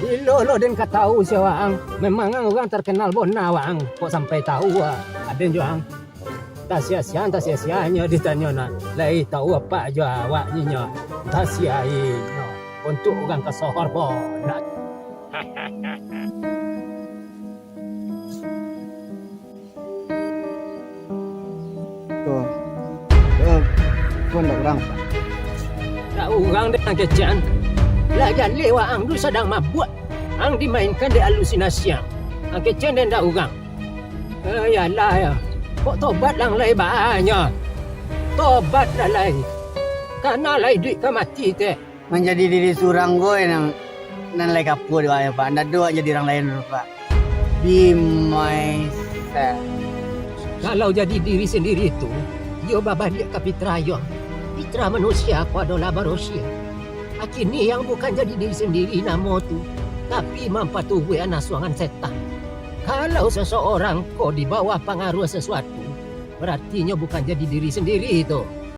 Ilo den ka tahu siya ang memang ang orang terkenal bona wang kok sampai tahu ada jo ang tak sia-sianya ditanya na lai tahu apa jo awaknya tak siai no untuk orang kesohor bona. Tuh. Pun tak orang. Tak orang dengan kecian. Lajan lewa ang du sedang mabuk. Ang dimainkan di halusinasi ang. Ang kecian dan tak orang. Yalah ya. Kok tobat lang lay banyak. Tobat dah lay. Karena lay duit ke mati teh. Menjadi diri surang gue nan lagi kapur ya Pak. Ndak doa jadi orang lain Pak. Be myself. Kalau jadi diri sendiri itu, dia babah dia ke fitra yo. Fitra manusia aku adalah manusia. Kini yang bukan jadi diri sendiri namo tu, tapi mempatuhi anak suangan setan. Kalau seseorang kok di bawah pengaruh sesuatu, berartinya bukan jadi diri sendiri itu.